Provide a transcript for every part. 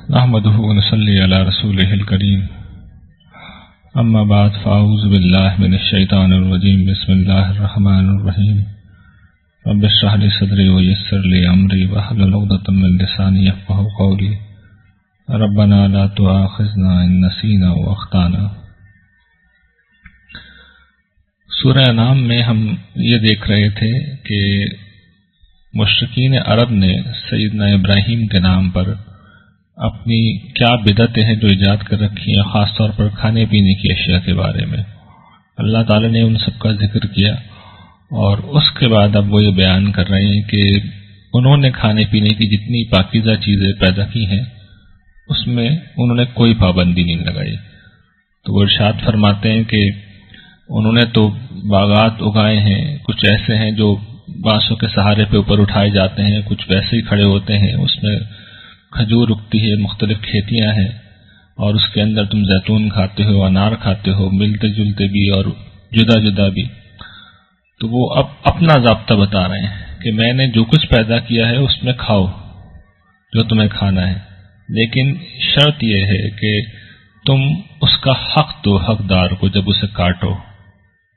نحمده ونصلي على رسوله الكريم اما بعد فاعوذ بالله من الشیطان الرجیم بسم اللہ الرحمن الرحیم رب اشرح لي صدری ويسر لي امری واحلل عقدۃ من لسانی يفقهوا قولی ربنا لا تؤاخذنا ان نسینا واخطانا۔ سورہ انعام میں ہم یہ دیکھ رہے تھے کہ مشرکین عرب نے سیدنا ابراہیم کے نام پر اپنی کیا بدعتیں ہیں جو ایجاد کر رکھی ہیں، خاص طور پر کھانے پینے کی اشیاء کے بارے میں۔ اللہ تعالی نے ان سب کا ذکر کیا اور اس کے بعد اب وہ یہ بیان کر رہے ہیں کہ انہوں نے کھانے پینے کی جتنی پاکیزہ چیزیں پیدا کی ہیں اس میں انہوں نے کوئی پابندی نہیں لگائی۔ تو وہ ارشاد فرماتے ہیں کہ انہوں نے تو باغات اگائے ہیں، کچھ ایسے ہیں جو بانسوں کے سہارے پہ اوپر اٹھائے جاتے ہیں، کچھ ویسے ہی کھڑے ہوتے ہیں، اس میں کھجور اگتی ہے، مختلف کھیتیاں ہیں اور اس کے اندر تم زیتون کھاتے ہو، انار کھاتے ہو، ملتے جلتے بھی اور جدا جدا بھی۔ تو وہ اب اپنا ضابطہ بتا رہے ہیں کہ میں نے جو کچھ پیدا کیا ہے اس میں کھاؤ جو تمہیں کھانا ہے، لیکن شرط یہ ہے کہ تم اس کا حق دو حقدار کو جب اسے کاٹو،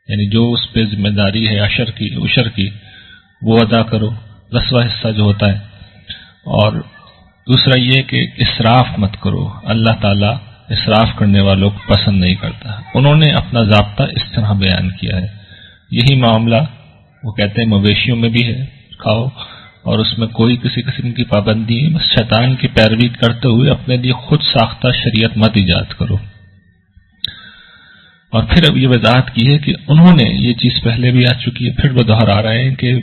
یعنی جو اس پہ ذمہ داری ہے عشر کی وہ ادا کرو، 10واں حصہ جو ہوتا ہے۔ اور دوسرا یہ کہ اسراف مت کرو، اللہ تعالیٰ اسراف کرنے والوں کو پسند نہیں کرتا۔ انہوں نے اپنا ضابطہ اس طرح بیان کیا ہے۔ یہی معاملہ وہ کہتے ہیں مویشیوں میں بھی ہے، کھاؤ اور اس میں کوئی کسی قسم کی پابندی ہے، بس شیطان کی پیروی کرتے ہوئے اپنے لیے خود ساختہ شریعت مت ایجاد کرو۔ اور پھر اب یہ وضاحت کی ہے کہ انہوں نے یہ چیز پہلے بھی آ چکی ہے، پھر وہ دہرا رہے ہیں کہ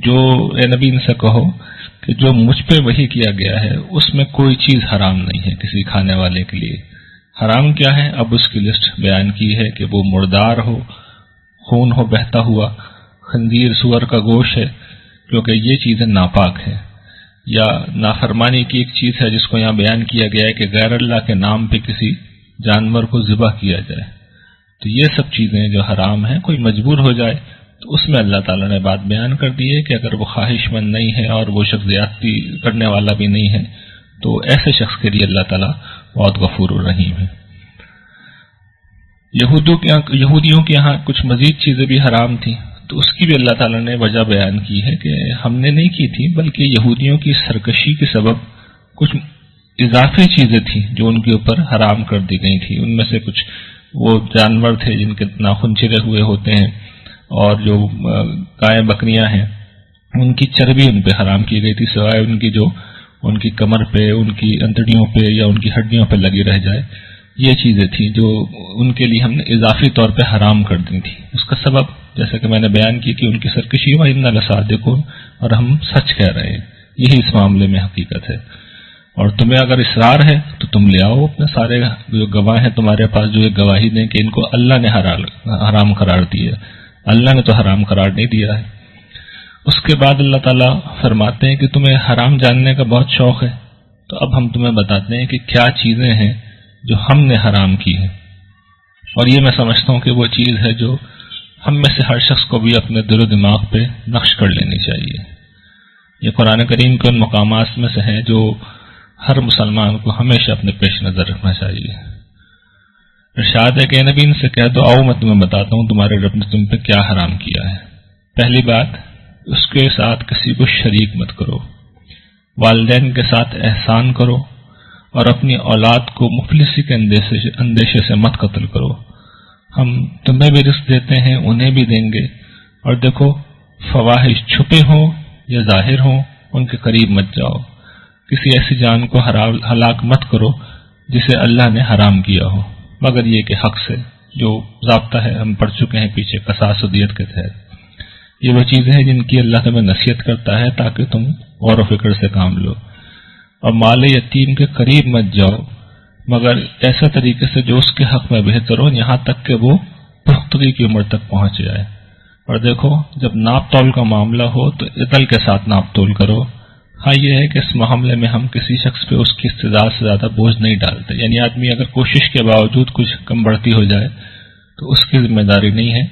جو اے نبی ان سے کہو کہ جو مجھ پہ وحی کیا گیا ہے اس میں کوئی چیز حرام نہیں ہے کسی کھانے والے کے لیے۔ حرام کیا ہے؟ اب اس کی لسٹ بیان کی ہے کہ وہ مردار ہو، خون ہو بہتا ہوا، خنزیر سور کا گوشت ہے کیونکہ یہ چیزیں ناپاک ہے، یا نافرمانی کی ایک چیز ہے جس کو یہاں بیان کیا گیا ہے کہ غیر اللہ کے نام پہ کسی جانور کو ذبح کیا جائے۔ تو یہ سب چیزیں جو حرام ہیں، کوئی مجبور ہو جائے تو اس میں اللہ تعالیٰ نے بات بیان کر دی ہے کہ اگر وہ خواہش مند نہیں ہے اور وہ شخص زیادتی کرنے والا بھی نہیں ہے تو ایسے شخص کے لیے اللہ تعالیٰ بہت غفور الرحیم ہے۔ یہودیوں کے یہاں کچھ مزید چیزیں بھی حرام تھیں، تو اس کی بھی اللہ تعالیٰ نے وجہ بیان کی ہے کہ ہم نے نہیں کی تھی، بلکہ یہودیوں کی سرکشی کے سبب کچھ اضافی چیزیں تھیں جو ان کے اوپر حرام کر دی گئی تھی۔ ان میں سے کچھ وہ جانور تھے جن کے ناخن چرے ہوئے ہوتے ہیں، اور جو گائے بکریاں ہیں ان کی چربی ان پہ حرام کی گئی تھی، سوائے ان کی جو ان کی کمر پہ، ان کی انتڑیوں پہ یا ان کی ہڈیوں پہ لگی رہ جائے۔ یہ چیزیں تھیں جو ان کے لیے ہم نے اضافی طور پہ حرام کر دی تھی۔ اس کا سبب جیسا کہ میں نے بیان کی کہ ان کی سرکشی وَإِنَّا لَصَادِقُونَ، اور ہم سچ کہہ رہے ہیں، یہی اس معاملے میں حقیقت ہے۔ اور تمہیں اگر اصرار ہے تو تم لے آؤ اپنے سارے جو گواہ ہیں تمہارے پاس، جو یہ گواہی دیں کہ ان کو اللہ نے حرام قرار دیا، اللہ نے تو حرام قرار نہیں دیا ہے۔ اس کے بعد اللہ تعالیٰ فرماتے ہیں کہ تمہیں حرام جاننے کا بہت شوق ہے، تو اب ہم تمہیں بتاتے ہیں کہ کیا چیزیں ہیں جو ہم نے حرام کی ہیں۔ اور یہ میں سمجھتا ہوں کہ وہ چیز ہے جو ہم میں سے ہر شخص کو بھی اپنے دل و دماغ پہ نقش کر لینی چاہیے۔ یہ قرآن کریم کے ان مقامات میں سے ہیں جو ہر مسلمان کو ہمیشہ اپنے پیش نظر رکھنا چاہیے۔ ارشاد ہے کہ نبی ان سے کہہ دو، آؤ میں تمہیں بتاتا ہوں تمہارے رب نے تم پہ کیا حرام کیا ہے۔ پہلی بات، اس کے ساتھ کسی کو شریک مت کرو، والدین کے ساتھ احسان کرو، اور اپنی اولاد کو مفلسی کے اندیشے سے مت قتل کرو۔ ہم تمہیں بھی رزق دیتے ہیں، انہیں بھی دیں گے، اور دیکھو فواحش چھپے ہوں یا ظاہر ہوں ان کے قریب مت جاؤ۔ کسی ایسی جان کو ہلاک مت کرو جسے اللہ نے حرام کیا ہو، مگر یہ کہ حق سے، جو ضابطہ ہے ہم پڑھ چکے ہیں پیچھے قصاص و دیت کے تحت۔ یہ وہ چیزیں ہیں جن کی اللہ تمہیں نصیحت کرتا ہے تاکہ تم غور و فکر سے کام لو۔ اور مال یتیم کے قریب مت جاؤ مگر ایسا طریقے سے جو اس کے حق میں بہتر ہو، یہاں تک کہ وہ پختگی کی عمر تک پہنچ جائے۔ اور دیکھو جب ناپ تول کا معاملہ ہو تو عدل کے ساتھ ناپ تول کرو۔ ہاں یہ ہے کہ اس معاملے میں ہم کسی شخص پہ اس کی استطاعت سے زیادہ بوجھ نہیں ڈالتے، یعنی آدمی اگر کوشش کے باوجود کچھ کم بڑھتی ہو جائے تو اس کی ذمہ داری نہیں ہے،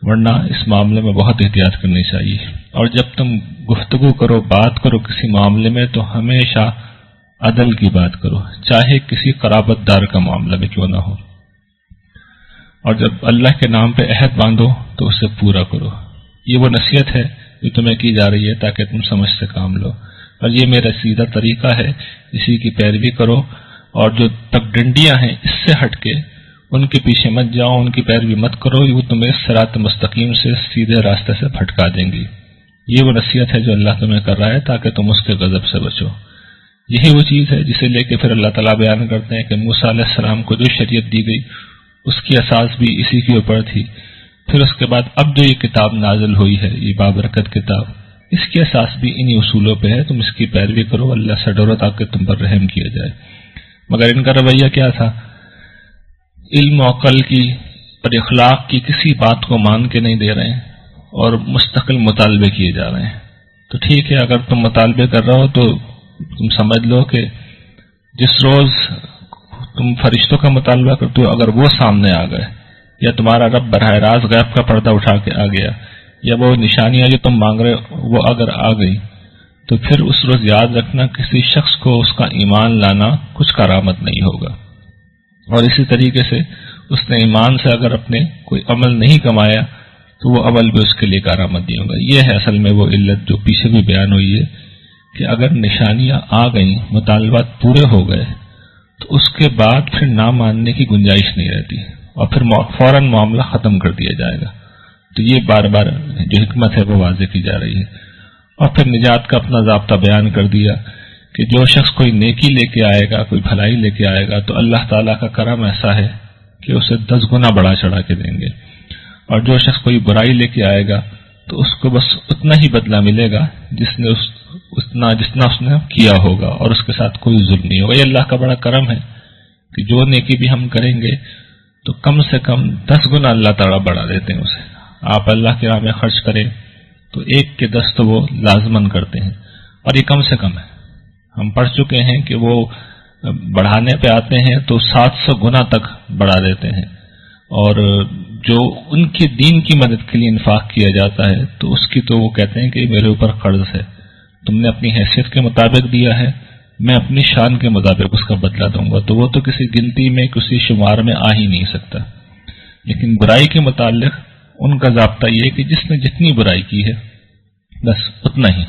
ورنہ اس معاملے میں بہت احتیاط کرنی چاہیے۔ اور جب تم گفتگو کرو، بات کرو کسی معاملے میں، تو ہمیشہ عدل کی بات کرو، چاہے کسی قرابت دار کا معاملہ بھی کیوں نہ ہو، اور جب اللہ کے نام پہ عہد باندھو تو اسے پورا کرو۔ یہ وہ نصیحت ہے جو تمہیں کی جا رہی ہے تاکہ تم سمجھ سے کام لو، اور یہ میرا سیدھا طریقہ ہے، اسی کی پیروی کرو، اور جو پگڈنڈیاں ہیں اس سے ہٹ کے ان کے پیچھے مت جاؤ، ان کی پیروی مت کرو، وہ تمہیں صراط مستقیم سے سیدھے راستے سے بھٹکا دیں گی۔ یہ وہ نصیحت ہے جو اللہ تمہیں کر رہا ہے تاکہ تم اس کے غضب سے بچو۔ یہی وہ چیز ہے جسے لے کے پھر اللہ تعالیٰ بیان کرتے ہیں کہ موسیٰ علیہ السلام کو جو شریعت دی گئی اس کی اساس بھی اسی کے اوپر تھی، پھر اس کے بعد اب جو یہ کتاب نازل ہوئی ہے، یہ بابرکت کتاب، اس کی اساس بھی انہی اصولوں پہ ہے، تم اس کی پیروی کرو، اللہ سے ڈرو تاکہ تم پر رحم کیا جائے۔ مگر ان کا رویہ کیا تھا؟ علم و عقل کی اور اخلاق کی کسی بات کو مان کے نہیں دے رہے ہیں اور مستقل مطالبے کیے جا رہے ہیں۔ تو ٹھیک ہے، اگر تم مطالبے کر رہے ہو تو تم سمجھ لو کہ جس روز تم فرشتوں کا مطالبہ کرتے ہو، اگر وہ سامنے آ گئے یا تمہارا رب براہ راست غیب کا پردہ اٹھا کے آ گیا، یا وہ نشانیاں جو تم مانگ رہے وہ اگر آ گئی، تو پھر اس روز یاد رکھنا کسی شخص کو اس کا ایمان لانا کچھ کرامت نہیں ہوگا، اور اسی طریقے سے اس نے ایمان سے اگر اپنے کوئی عمل نہیں کمایا تو وہ عمل بھی اس کے لیے کرامت نہیں ہوگا۔ یہ ہے اصل میں وہ علت جو پیچھے بھی بیان ہوئی ہے کہ اگر نشانیاں آ گئیں، مطالبات پورے ہو گئے، تو اس کے بعد پھر نہ ماننے کی گنجائش نہیں رہتی، اور پھر فوراً معاملہ ختم کر دیا جائے گا۔ تو یہ بار بار جو حکمت ہے وہ واضح کی جا رہی ہے، اور پھر نجات کا اپنا ضابطہ بیان کر دیا کہ جو شخص کوئی نیکی لے کے آئے گا، کوئی بھلائی لے کے آئے گا، تو اللہ تعالیٰ کا کرم ایسا ہے کہ اسے 10 گنا بڑھا چڑھا کے دیں گے، اور جو شخص کوئی برائی لے کے آئے گا تو اس کو بس اتنا ہی بدلہ ملے گا جتنا اس نے کیا ہوگا، اور اس کے ساتھ کوئی ظلم نہیں ہوگا۔ یہ اللہ کا بڑا کرم ہے کہ جو نیکی بھی ہم کریں گے تو کم سے کم 10 گنا اللہ تعالیٰ بڑھا دیتے ہیں اسے۔ آپ اللہ کی راہ میں خرچ کریں تو 1 کے 10 تو وہ لازماً کرتے ہیں، اور یہ کم سے کم ہے۔ ہم پڑھ چکے ہیں کہ وہ بڑھانے پہ آتے ہیں تو 700 گنا تک بڑھا دیتے ہیں، اور جو ان کے دین کی مدد کے لیے انفاق کیا جاتا ہے تو اس کی تو وہ کہتے ہیں کہ میرے اوپر قرض ہے، تم نے اپنی حیثیت کے مطابق دیا ہے، میں اپنی شان کے مطابق اس کا بدلہ دوں گا، تو وہ تو کسی گنتی میں کسی شمار میں آ ہی نہیں سکتا۔ لیکن برائی کے متعلق ان کا ضابطہ یہ کہ جس نے جتنی برائی کی ہے بس اتنا ہی۔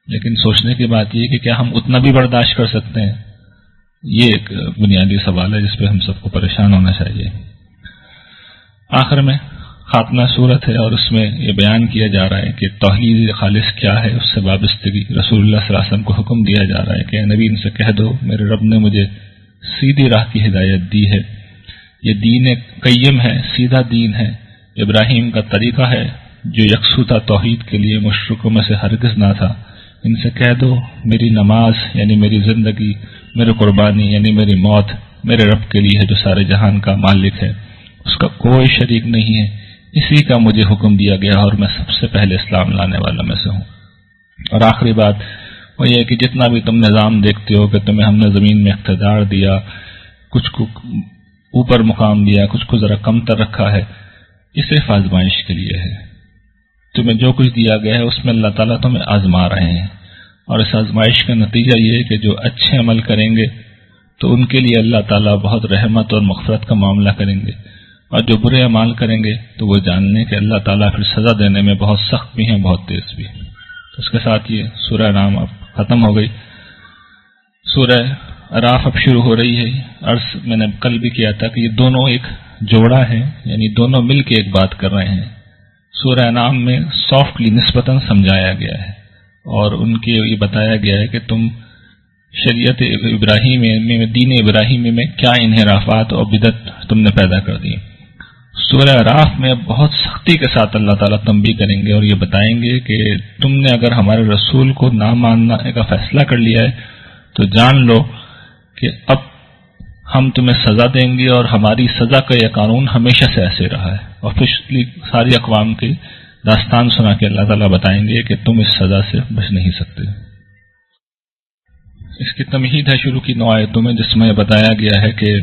لیکن سوچنے کی بات یہ کہ کیا ہم اتنا بھی برداشت کر سکتے ہیں؟ یہ ایک بنیادی سوال ہے جس پہ ہم سب کو پریشان ہونا چاہیے۔ آخر میں خاتمہ صورت ہے، اور اس میں یہ بیان کیا جا رہا ہے کہ توحید خالص کیا ہے، اس سے وابستگی رسول اللہ صلی اللہ علیہ وسلم کو حکم دیا جا رہا ہے کہ اے نبی ان سے کہہ دو میرے رب نے مجھے سیدھی راہ کی ہدایت دی ہے، یہ دین قیم ہے، سیدھا دین ہے، ابراہیم کا طریقہ ہے جو یکسو تھا توحید کے لیے، مشرکوں میں سے ہرگز نہ تھا۔ ان سے کہہ دو میری نماز یعنی میری زندگی، میری قربانی یعنی میری موت میرے رب کے لیے ہے جو سارے جہان کا مالک ہے، اس کا کوئی شریک نہیں ہے، اسی کا مجھے حکم دیا گیا اور میں سب سے پہلے اسلام لانے والا میں سے ہوں۔ اور آخری بات وہ یہ کہ جتنا بھی تم نظام دیکھتے ہو کہ تمہیں ہم نے زمین میں اقتدار دیا، کچھ کو اوپر مقام دیا، کچھ کو ذرا کم تر رکھا ہے، یہ صرف آزمائش کے لیے ہے۔ تمہیں جو کچھ دیا گیا ہے اس میں اللہ تعالیٰ تمہیں آزما رہے ہیں، اور اس آزمائش کا نتیجہ یہ ہے کہ جو اچھے عمل کریں گے تو ان کے لیے اللہ تعالیٰ بہت رحمت اور مغفرت کا معاملہ کریں گے، اور جو برے اعمال کریں گے تو وہ جان لیں کہ اللہ تعالیٰ پھر سزا دینے میں بہت سخت بھی ہیں، بہت تیز بھی۔ تو اس کے ساتھ یہ سورہ نام اب ختم ہو گئی۔ سورہ اعراف اب شروع ہو رہی ہے۔ عرض میں نے کل بھی کیا تھا کہ یہ دونوں ایک جوڑا ہے، یعنی دونوں مل کے ایک بات کر رہے ہیں۔ سورہ انعام میں سافٹلی نسبتاً سمجھایا گیا ہے، اور ان کے یہ بتایا گیا ہے کہ تم شریعت ابراہیم میں، دین ابراہیمی میں کیا انحرافات اور بدعت تم نے پیدا کر دی۔ سورہ اعراف میں بہت سختی کے ساتھ اللہ تعالیٰ تنبیہ کریں گے اور یہ بتائیں گے کہ تم نے اگر ہمارے رسول کو نہ ماننے کا فیصلہ کر لیا ہے تو جان لو کہ اب ہم تمہیں سزا دیں گے، اور ہماری سزا کا یہ قانون ہمیشہ سے ایسے رہا ہے۔ اور پچھلی ساری اقوام کی داستان سنا کے اللہ تعالیٰ بتائیں گے کہ تم اس سزا سے بچ نہیں سکتے۔ اس کی تمہید ہے شروع کی 9 آیتوں میں، جس میں بتایا گیا ہے کہ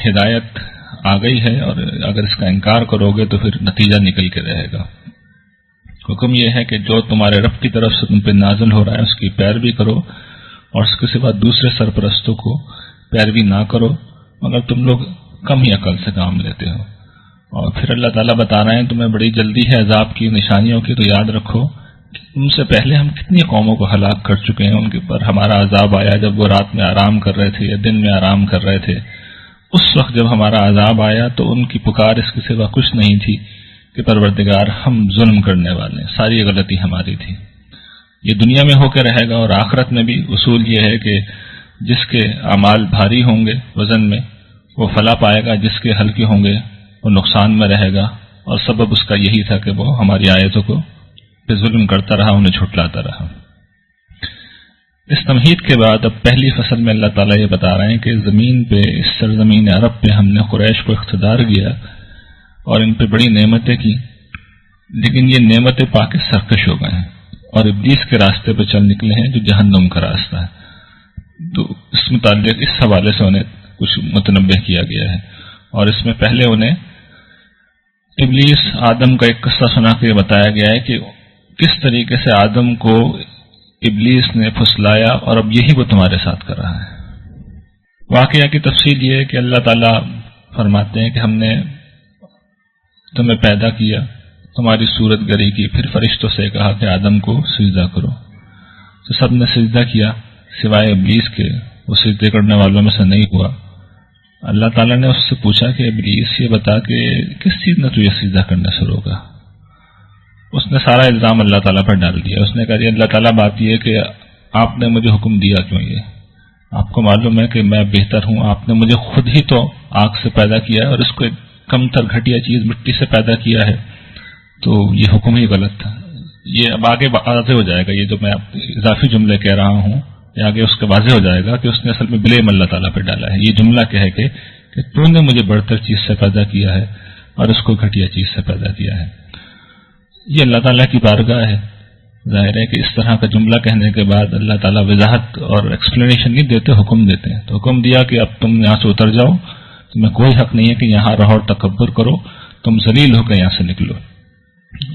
ہدایت آ گئی ہے، اور اگر اس کا انکار کرو گے تو پھر نتیجہ نکل کے رہے گا۔ حکم یہ ہے کہ جو تمہارے رب کی طرف سے تم پہ نازل ہو رہا ہے اس کی پیروی کرو، اور اس کے سوا دوسرے سرپرستوں کو پیروی نہ کرو مگر تم لوگ کم ہی عقل سے کام لیتے ہو۔ اور پھر اللہ تعالیٰ بتا رہے ہیں تمہیں بڑی جلدی ہے عذاب کی نشانیوں کی، تو یاد رکھو کہ تم سے پہلے ہم کتنی قوموں کو ہلاک کر چکے ہیں، ان کے پر ہمارا عذاب آیا جب وہ رات میں آرام کر رہے تھے یا دن میں آرام کر رہے تھے۔ اس وقت جب ہمارا عذاب آیا تو ان کی پکار اس کے سوا کچھ نہیں تھی کہ پروردگار ہم ظلم کرنے والے، ساری غلطی ہماری تھی۔ یہ دنیا میں ہو کے رہے گا، اور آخرت میں بھی اصول یہ ہے کہ جس کے اعمال بھاری ہوں گے وزن میں وہ فلاح پائے گا، جس کے ہلکے ہوں گے وہ نقصان میں رہے گا، اور سبب اس کا یہی تھا کہ وہ ہماری آیتوں کو پہ ظلم کرتا رہا، انہیں جھٹلاتا رہا۔ اس تمہید کے بعد اب پہلی فصل میں اللہ تعالیٰ یہ بتا رہے ہیں کہ زمین پہ، اس سرزمین عرب پہ ہم نے قریش کو اقتدار دیا اور ان پہ بڑی نعمتیں کی، لیکن یہ نعمتیں پا کے سرکش ہو گئے ہیں اور ابلیس کے راستے پہ چل نکلے ہیں جو جہنم کا راستہ ہے۔ تو اس متعلق اس حوالے سے انہیں کچھ متنبہ کیا گیا ہے، اور اس میں پہلے انہیں ابلیس آدم کا ایک قصہ سنا کے بتایا گیا ہے کہ کس طریقے سے آدم کو ابلیس نے پھسلایا اور اب یہی وہ تمہارے ساتھ کر رہا ہے۔ واقعہ کی تفصیل یہ ہے کہ اللہ تعالیٰ فرماتے ہیں کہ ہم نے تمہیں پیدا کیا، تمہاری صورت گری کی، پھر فرشتوں سے کہا کہ آدم کو سجدہ کرو، تو سب نے سجدہ کیا سوائے ابلیس کے، وہ سجدے کرنے والوں میں سے نہیں ہوا۔ اللہ تعالیٰ نے اس سے پوچھا کہ ابلیس یہ بتا کہ کس چیز نے تجھے سجدہ کرنے سے روکا؟ اس نے سارا الزام اللہ تعالیٰ پر ڈال دیا۔ اس نے کہا اللہ تعالیٰ بات یہ کہ آپ نے مجھے حکم دیا کیوں؟ یہ آپ کو معلوم ہے کہ میں بہتر ہوں، آپ نے مجھے خود ہی تو آگ سے پیدا کیا ہے اور اس کو ایک کم تر گھٹیا چیز مٹی سے پیدا کیا ہے، تو یہ حکم ہی غلط تھا۔ یہ اب آگے واضح ہو جائے گا، یہ جو میں اضافی جملے کہہ رہا ہوں یہ آگے اس کا واضح ہو جائے گا کہ اس نے اصل میں بلیم اللہ تعالیٰ پہ ڈالا ہے۔ یہ جملہ کیا ہے کہ تو نے مجھے بڑھتر چیز سے پیدا کیا ہے اور اس کو گھٹیا چیز سے پیدا کیا ہے۔ یہ اللہ تعالیٰ کی بارگاہ ہے۔ ظاہر ہے کہ اس طرح کا جملہ کہنے کے بعد اللہ تعالیٰ وضاحت اور ایکسپلینیشن نہیں دیتے، حکم دیتے ہیں۔ تو حکم دیا کہ اب تم یہاں سے اتر جاؤ، تمہیں کوئی حق نہیں ہے کہ یہاں رہو اور تکبر کرو، تم ذلیل ہو کے یہاں سے نکلو۔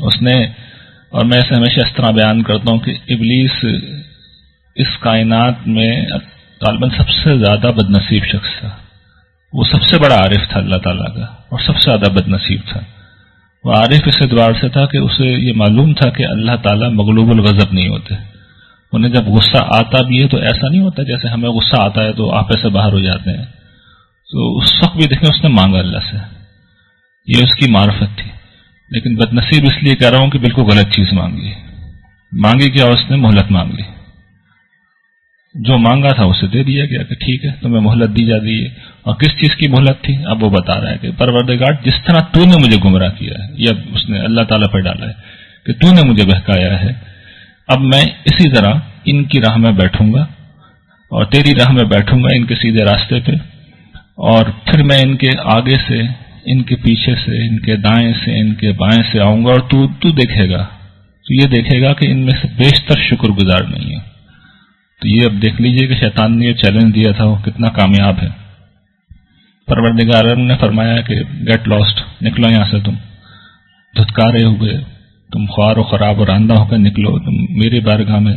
اس نے، اور میں اسے ہمیشہ اس طرح بیان کرتا ہوں کہ ابلیس اس کائنات میں غالباً سب سے زیادہ بد نصیب شخص تھا۔ وہ سب سے بڑا عارف تھا اللہ تعالیٰ کا، اور سب سے زیادہ بد نصیب تھا۔ وہ عارف اس اعتبار سے تھا کہ اسے یہ معلوم تھا کہ اللہ تعالیٰ مغلوب الغضب نہیں ہوتے۔ انہیں جب غصہ آتا بھی ہے تو ایسا نہیں ہوتا جیسے ہمیں غصہ آتا ہے تو آپے سے باہر ہو جاتے ہیں۔ تو اس وقت بھی دیکھیں اس نے مانگا اللہ سے، یہ اس کی معرفت تھی۔ لیکن بد نصیب اس لیے کہہ رہا ہوں کہ بالکل غلط چیز مانگی کیا؟ اس نے مہلت مانگ لی۔ جو مانگا تھا اسے دے دیا گیا کہ ٹھیک ہے تمہیں مہلت دی جا رہی ہے۔ اور کس چیز کی مہلت تھی؟ اب وہ بتا رہا ہے کہ پروردگار جس طرح تو نے مجھے گمراہ کیا ہے، یا اس نے اللہ تعالیٰ پر ڈالا ہے کہ تو نے مجھے بہکایا ہے، اب میں اسی طرح ان کی راہ میں بیٹھوں گا اور تیری راہ میں بیٹھوں گا ان کے سیدھے راستے پہ، اور پھر میں ان کے آگے سے، ان کے پیچھے سے، ان کے دائیں سے، ان کے بائیں سے آؤں گا، اور تو دیکھے گا، تو یہ دیکھے گا کہ ان میں سے بیشتر شکر گزار نہیں ہے۔ تو یہ اب دیکھ لیجئے کہ شیطان نے یہ چیلنج دیا تھا وہ کتنا کامیاب ہے۔ پروردگار نے فرمایا کہ گیٹ لاسٹ، نکلو یہاں سے، تم دھتکارے ہوئے، تم خوار و خراب اور راندہ ہو کر نکلو، تم میری بارگاہ میں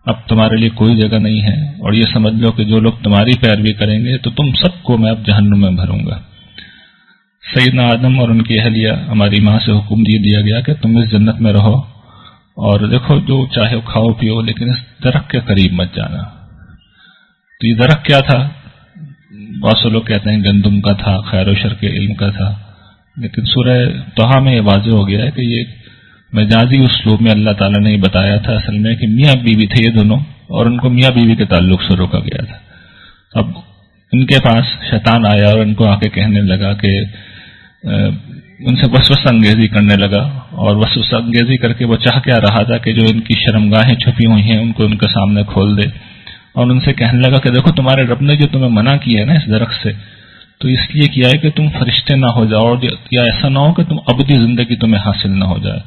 اب تمہارے لیے کوئی جگہ نہیں ہے، اور یہ سمجھ لو کہ جو لوگ تمہاری پیروی کریں گے تو تم سب کو میں اب جہنم میں بھروں گا۔ سیدنا آدم اور ان کی اہلیہ ہماری ماں سے حکم دیا گیا کہ تم اس جنت میں رہو اور دیکھو جو چاہے کھاؤ پیو، لیکن اس درخت کے قریب مت جانا۔ تو یہ درخت کیا تھا؟ بہت سے لوگ کہتے ہیں گندم کا تھا، خیر و شر کے علم کا تھا، لیکن سورہ طٰہٰ میں یہ واضح ہو گیا ہے کہ یہ مجازی اسلوب میں اللہ تعالیٰ نے یہ بتایا تھا اصل میں کہ میاں بیوی تھے یہ دونوں، اور ان کو میاں بیوی کے تعلق سے روکا گیا تھا۔ اب ان کے پاس شیطان آیا اور ان کو آ کے کہنے لگا کہ ان سے وسوسہ انگیزی کرنے لگا، اور وسوسہ انگیزی کر کے وہ چاہ کیا رہا تھا کہ جو ان کی شرمگاہیں چھپی ہوئی ہیں ان کو ان کے سامنے کھول دے، اور ان سے کہنے لگا کہ دیکھو تمہارے رب نے جو تمہیں منع کیا ہے نا اس درخت سے، تو اس لیے کیا ہے کہ تم فرشتے نہ ہو جاؤ، یا ایسا نہ ہو کہ تم ابدی زندگی تمہیں حاصل نہ ہو جائے۔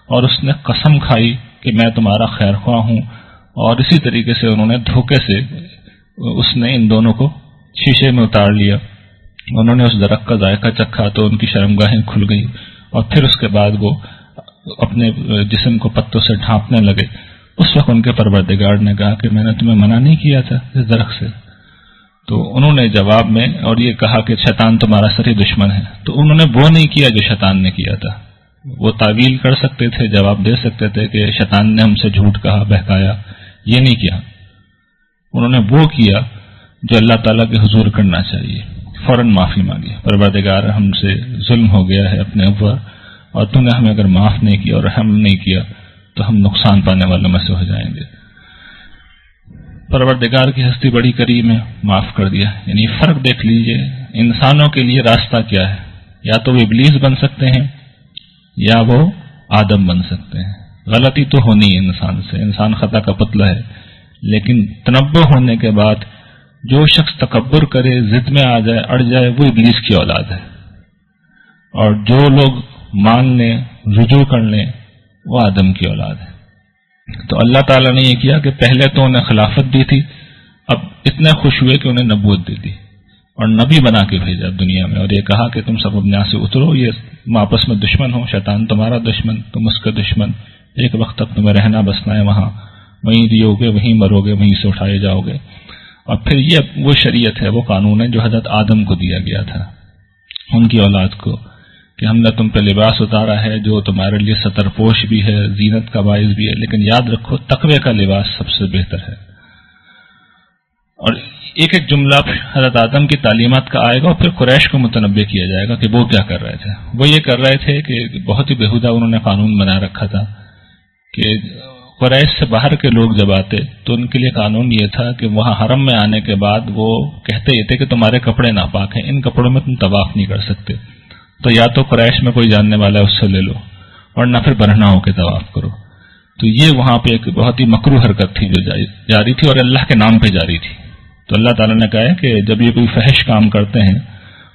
اور اس نے قسم کھائی کہ میں تمہارا خیر خواہ ہوں، اور اسی طریقے سے انہوں نے دھوکے سے اس نے ان دونوں کو شیشے میں اتار لیا۔ انہوں نے اس درخت کا ذائقہ چکھا تو ان کی شرمگاہیں کھل گئی، اور پھر اس کے بعد وہ اپنے جسم کو پتوں سے ڈھانپنے لگے۔ اس وقت ان کے پروردگار نے کہا کہ میں نے تمہیں منع نہیں کیا تھا اس درخت سے؟ تو انہوں نے جواب میں اور یہ کہا کہ شیطان تمہارا سری دشمن ہے. تو انہوں نے وہ نہیں کیا جو شیطان نے کیا تھا. وہ تعویل کر سکتے تھے، جواب دے سکتے تھے کہ شیطان نے ہم سے جھوٹ کہا، بہکایا. یہ نہیں کیا. انہوں نے وہ کیا جو اللہ تعالیٰ کے حضور کرنا چاہیے. فوراً معافی مانگی، پروردگار ہم سے ظلم ہو گیا ہے اپنے اوپر، اور تم نے ہمیں اگر معاف نہیں کیا اور ہم نہیں کیا تو ہم نقصان پانے والوں میں سے ہو جائیں گے. پروردگار کی ہستی بڑی کریم ہے، معاف کر دیا. یعنی فرق دیکھ لیجئے، انسانوں کے لیے راستہ کیا ہے. یا تو وہ ابلیس بن سکتے ہیں یا وہ آدم بن سکتے ہیں. غلطی تو ہونی ہے انسان سے، انسان خطا کا پتلا ہے، لیکن تنبہ ہونے کے بعد جو شخص تکبر کرے، ضد میں آ جائے، اڑ جائے، وہ ابلیس کی اولاد ہے. اور جو لوگ مان لیں، رجوع کر لیں، وہ آدم کی اولاد ہے. تو اللہ تعالیٰ نے یہ کیا کہ پہلے تو انہیں خلافت دی تھی، اب اتنے خوش ہوئے کہ انہیں نبوت دے دی اور نبی بنا کے بھیجا دنیا میں، اور یہ کہا کہ تم سب اپنے یہاں سے اترو، یہ آپس میں دشمن ہو، شیطان تمہارا دشمن، تم اس کا دشمن. ایک وقت تک تمہیں رہنا بسنا ہے وہاں، وہیں جیو گے، وہیں مرو گے، وہیں سے اٹھائے جاؤ گے. اور پھر یہ وہ شریعت ہے، وہ قانون ہے جو حضرت آدم کو دیا گیا تھا، ان کی اولاد کو، کہ ہم نے تم پہ لباس اتارا ہے جو تمہارے لیے ستر پوش بھی ہے، زینت کا باعث بھی ہے، لیکن یاد رکھو تقوی کا لباس سب سے بہتر ہے. اور ایک ایک جملہ حضرت آدم کی تعلیمات کا آئے گا اور پھر قریش کو متنبع کیا جائے گا کہ وہ کیا کر رہے تھے. وہ یہ کر رہے تھے کہ بہت ہی بےہودہ انہوں نے قانون بنا رکھا تھا کہ قریش سے باہر کے لوگ جب آتے تو ان کے لیے قانون یہ تھا کہ وہاں حرم میں آنے کے بعد وہ کہتے یہ تھے کہ تمہارے کپڑے ناپاک ہیں، ان کپڑوں میں تم طواف نہیں کر سکتے. تو یا تو قریش میں کوئی جاننے والا ہے اس سے لے لو، اور نہ پھر برہنہ ہو کے طواف کرو. تو یہ وہاں پہ ایک بہت ہی مکروہ حرکت تھی جو جاری تھی اور اللہ کے نام پہ جاری تھی. تو اللہ تعالیٰ نے کہا ہے کہ جب یہ کوئی فحش کام کرتے ہیں،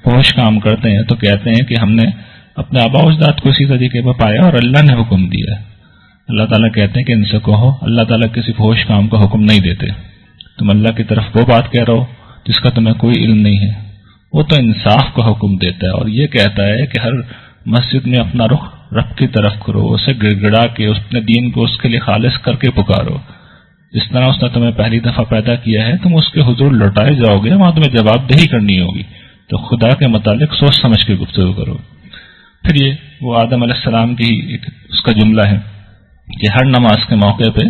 فحش کام کرتے ہیں، تو کہتے ہیں کہ ہم نے اپنے آباء و اجداد کو اسی طریقے پر پایا اور اللہ نے حکم دیا ہے. اللہ تعالیٰ کہتے ہیں کہ ان سے کہو اللہ تعالیٰ کسی فحش کام کا حکم نہیں دیتے، تم اللہ کی طرف وہ بات کہہ رہو جس کا تمہیں کوئی علم نہیں ہے. وہ تو انصاف کا حکم دیتا ہے اور یہ کہتا ہے کہ ہر مسجد میں اپنا رخ رب کی طرف کرو، اسے گڑ گڑا کے اپنے دین کو اس کے لیے خالص کر کے پکارو. جس طرح اس نے تمہیں پہلی دفعہ پیدا کیا ہے، تم اس کے حضور لوٹائے جاؤ گے، وہاں تمہیں جواب دہی کرنی ہوگی. تو خدا کے متعلق سوچ سمجھ کے گفتگو کرو. پھر یہ وہ آدم علیہ السلام کی اس کا جملہ ہے کہ ہر نماز کے موقع پہ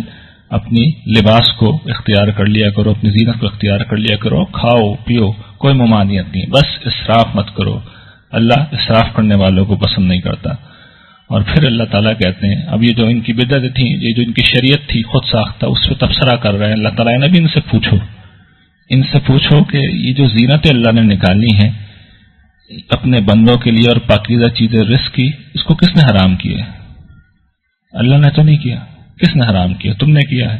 اپنی لباس کو اختیار کر لیا کرو، اپنی زینت کو اختیار کر لیا کرو، کھاؤ پیو، کوئی ممانعت نہیں، بس اسراف مت کرو. اللہ اسراف کرنے والوں کو پسند نہیں کرتا. اور پھر اللہ تعالیٰ کہتے ہیں، اب یہ جو ان کی بدعت تھی، یہ جو ان کی شریعت تھی خود ساختہ، اس پہ تبصرہ کر رہے ہیں. اللہ تعالیٰ نے بھی ان سے پوچھو کہ یہ جو زینتیں اللہ نے نکالی ہیں اپنے بندوں کے لیے اور پاکیزہ چیزیں رزق کی، اس کو کس نے حرام کیا ہے؟ اللہ نے تو نہیں کیا. کس نے حرام کیا؟ تم نے کیا ہے.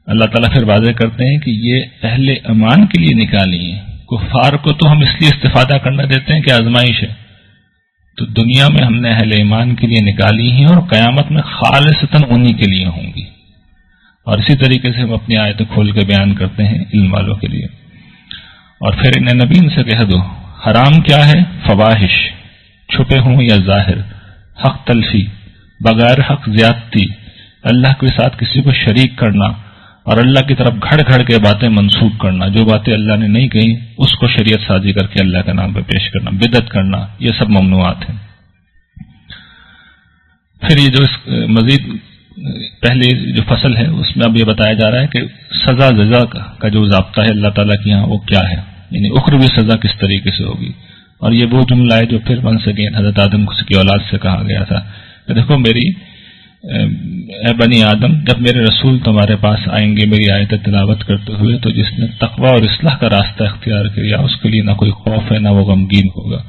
اللہ تعالیٰ پھر واضح کرتے ہیں کہ یہ اہل ایمان کے لیے نکالی ہیں. کفار کو تو ہم اس لیے استفادہ کرنا دیتے ہیں کہ آزمائش ہے. تو دنیا میں ہم نے اہل ایمان کے لیے نکالی ہیں اور قیامت میں خالصتاً انہی کے لیے ہوں گی. اور اسی طریقے سے ہم اپنی آیتیں کھول کے بیان کرتے ہیں علم والوں کے لیے. اور پھر انہیں نبی ان سے کہہ دو حرام کیا ہے؟ فواحش، چھپے ہوں یا ظاہر، حق تلفی، بغیر حق زیادتی، اللہ کے ساتھ کسی کو شریک کرنا اور اللہ کی طرف گھڑ گھڑ کے باتیں منسوب کرنا، جو باتیں اللہ نے نہیں کہی اس کو شریعت سازی کر کے اللہ کے نام پہ پیش کرنا، بدعت کرنا، یہ سب ممنوعات ہیں. پھر یہ جو مزید پہلی جو فصل ہے اس میں اب یہ بتایا جا رہا ہے کہ سزا جزا کا جو ضابطہ ہے اللہ تعالیٰ کے یہاں وہ کیا ہے، یعنی اخروی سزا کس طریقے سے ہوگی. اور یہ وہ جملہ ہے جو پھر ونس اگین حضرت آدم کی اولاد سے کہا گیا تھا کہ دیکھو اے بنی آدم، جب میرے رسول تمہارے پاس آئیں گے میری آیت تلاوت کرتے ہوئے، تو جس نے تقوی اور اصلاح کا راستہ اختیار کیا اس کے لیے نہ کوئی خوف ہے نہ وہ غمگین ہوگا.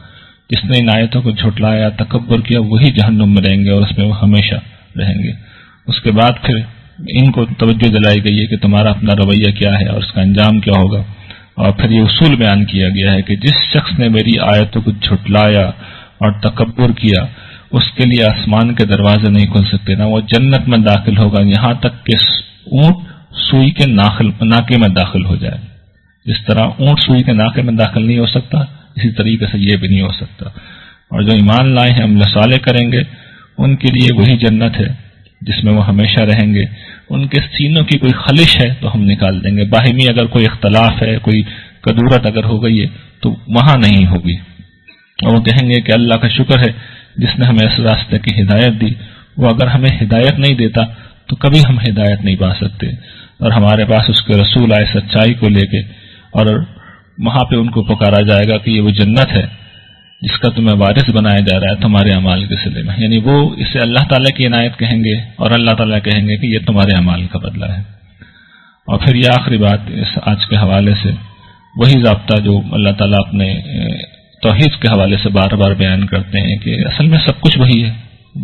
جس نے ان آیتوں کو جھٹلایا، تکبر کیا، وہی جہنم میں رہیں گے اور اس میں وہ ہمیشہ رہیں گے. اس کے بعد پھر ان کو توجہ دلائی گئی ہے کہ تمہارا اپنا رویہ کیا ہے اور اس کا انجام کیا ہوگا. اور پھر یہ اصول بیان کیا گیا ہے کہ جس شخص نے میری آیتوں کو جھٹلایا اور تکبر کیا اس کے لیے آسمان کے دروازے نہیں کھل سکتے، نہ وہ جنت میں داخل ہوگا یہاں تک کہ اونٹ سوئی کے ناکے میں داخل ہو جائے. جس طرح اونٹ سوئی کے ناکے میں داخل نہیں ہو سکتا، اسی طریقے سے یہ بھی نہیں ہو سکتا. اور جو ایمان لائے ہیں عمل صالح کریں گے ان کے لیے وہی جنت ہے جس میں وہ ہمیشہ رہیں گے، ان کے سینوں کی کوئی خلش ہے تو ہم نکال دیں گے، باہمی اگر کوئی اختلاف ہے، کوئی کدورت اگر ہو گئی ہے تو وہاں نہیں ہوگی، اور وہ کہیں گے کہ اللہ کا شکر ہے جس نے ہمیں اس راستے کی ہدایت دی، وہ اگر ہمیں ہدایت نہیں دیتا تو کبھی ہم ہدایت نہیں پا سکتے، اور ہمارے پاس اس کے رسول آئے سچائی کو لے کے، اور وہاں پہ ان کو پکارا جائے گا کہ یہ وہ جنت ہے جس کا تمہیں وارث بنایا جا رہا ہے تمہارے اعمال کے صلے میں، یعنی وہ اسے اللہ تعالیٰ کی عنایت کہیں گے، اور اللہ تعالیٰ کہیں گے کہ یہ تمہارے اعمال کا بدلہ ہے۔ اور پھر یہ آخری بات اس آج کے حوالے سے وہی ضابطہ جو اللہ تعالیٰ اپنے توحید کے حوالے سے بار بار بیان کرتے ہیں کہ اصل میں سب کچھ وہی ہے،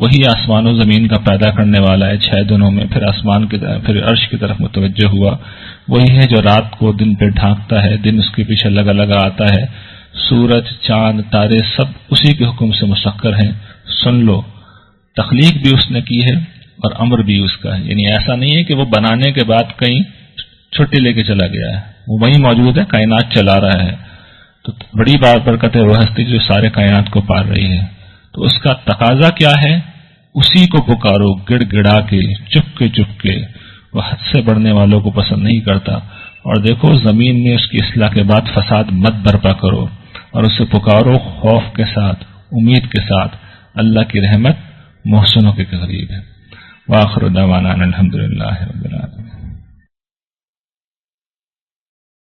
وہی آسمان و زمین کا پیدا کرنے والا ہے 6 دنوں میں، پھر آسمان کی طرف، پھر عرش کی طرف متوجہ ہوا، وہی ہے جو رات کو دن پہ ڈھانکتا ہے، دن اس کے پیچھے لگا لگا آتا ہے، سورج چاند تارے سب اسی کے حکم سے مسخر ہیں، سن لو تخلیق بھی اس نے کی ہے اور امر بھی اس کا ہے، یعنی ایسا نہیں ہے کہ وہ بنانے کے بعد کہیں چھٹی لے کے چلا گیا ہے، وہ وہیں موجود ہے، کائنات چلا رہا ہے، تو بڑی بات برکت ہے وہ ہستی جو سارے کائنات کو پال رہی ہے، تو اس کا تقاضا کیا ہے؟ اسی کو پکارو گڑ گڑا کے، چپ کے، وہ حد سے بڑھنے والوں کو پسند نہیں کرتا، اور دیکھو زمین میں اس کی اصلاح کے بعد فساد مت برپا کرو، اور اسے پکارو خوف کے ساتھ، امید کے ساتھ، اللہ کی رحمت محسنوں کے قریب ہے۔ وآخر دعوانا الحمدللہ رب العالمین۔